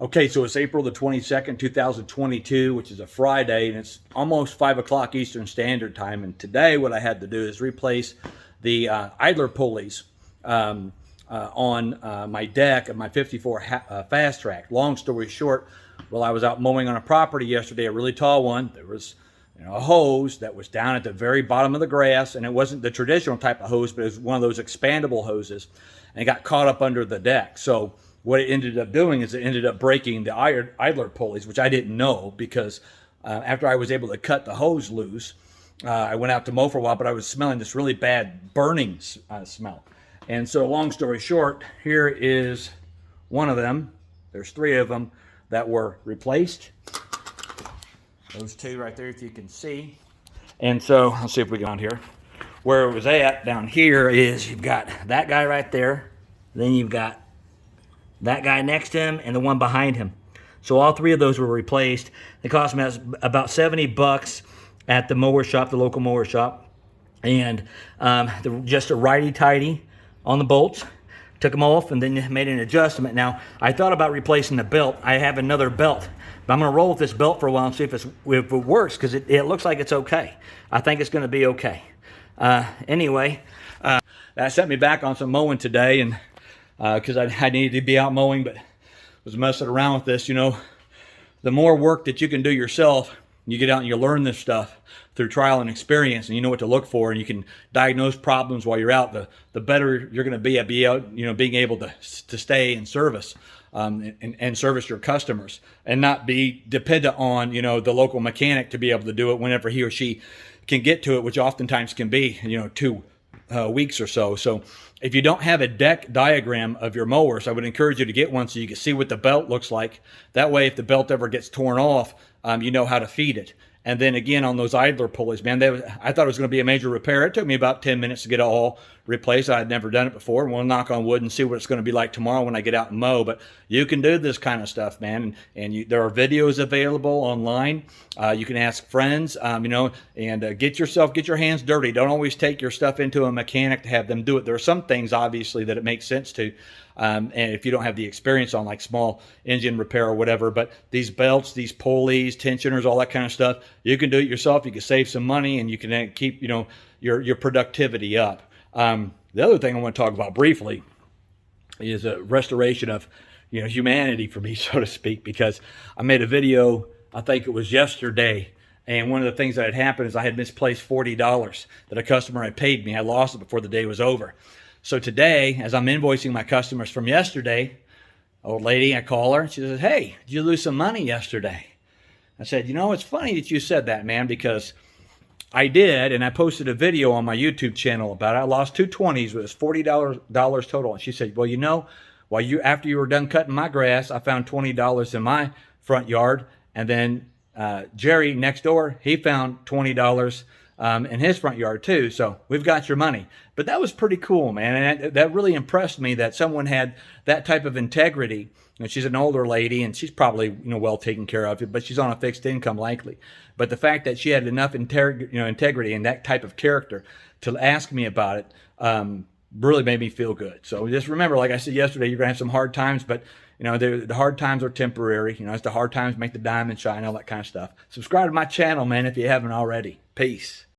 Okay, so it's April the 22nd, 2022, which is a Friday, and it's almost 5 o'clock Eastern Standard Time. And today what I had to do is replace the idler pulleys on my deck of my 54 Fastrak. Long story short, while I was out mowing on a property yesterday, a really tall one, there was a hose that was down at the very bottom of the grass, and it wasn't the traditional type of hose, but it was one of those expandable hoses, and it got caught up under the deck. So what it ended up doing is it ended up breaking the idler pulleys, which I didn't know because after I was able to cut the hose loose, I went out to mow for a while, but I was smelling this really bad burning smell. And so long story short, here is one of them. There's three of them that were replaced. Those two right there, if you can see. And so let's see if we get on here. Where it was at down here is you've got that guy right there. Then you've got that guy next to him and the one behind him. So all three of those were replaced. They cost me about $70 at the mower shop, the local mower shop. And just a righty-tighty on the bolts. Took them off and then made an adjustment. Now, I thought about replacing the belt. I have another belt. But I'm going to roll with this belt for a while and see if it works, because it looks like it's okay. I think it's going to be okay. Anyway, that set me back on some mowing today, and because I needed to be out mowing, but was messing around with this. You know, the more work that you can do yourself, you get out and you learn this stuff through trial and experience, and you know what to look for, and you can diagnose problems while you're out. The better you're going to be at being able to stay in service and service your customers, and not be dependent on the local mechanic to be able to do it whenever he or she can get to it, which oftentimes can be 2 weeks or so. So if you don't have a deck diagram of your mowers, I would encourage you to get one so you can see what the belt looks like. That way, if the belt ever gets torn off, you know how to feed it. And then again, on those idler pulleys, man, I thought it was going to be a major repair. It took me about 10 minutes to get it all replaced. I had never done it before. We'll knock on wood and see what it's going to be like tomorrow when I get out and mow. But you can do this kind of stuff, man. And there are videos available online. You can ask friends, and get your hands dirty. Don't always take your stuff into a mechanic to have them do it. There are some things, obviously, that it makes sense to. And if you don't have the experience on like small engine repair or whatever, but these belts, these pulleys, tensioners, all that kind of stuff, you can do it yourself. You can save some money, and you can keep your productivity up. The other thing I want to talk about briefly is a restoration of humanity for me, so to speak, because I made a video, I think it was yesterday, and one of the things that had happened is I had misplaced $40 that a customer had paid me. I lost it before the day was over. So today, as I'm invoicing my customers from yesterday, old lady, I call her, and she says, "Hey, did you lose some money yesterday?" I said, it's funny that you said that, man, because I did, and I posted a video on my YouTube channel about it. I lost two 20s, it was $40 total. And she said, "Well, after you were done cutting my grass, I found $20 in my front yard, and then Jerry next door, he found $20 in his front yard too. So we've got your money." But that was pretty cool, man. And that really impressed me that someone had that type of integrity. She's an older lady, and she's probably well taken care of, but she's on a fixed income likely. But the fact that she had enough integrity and that type of character to ask me about it really made me feel good. So just remember, like I said yesterday, you're gonna have some hard times, but the hard times are temporary. It's the hard times make the diamond shine, all that kind of stuff. Subscribe to my channel, man, if you haven't already. Peace.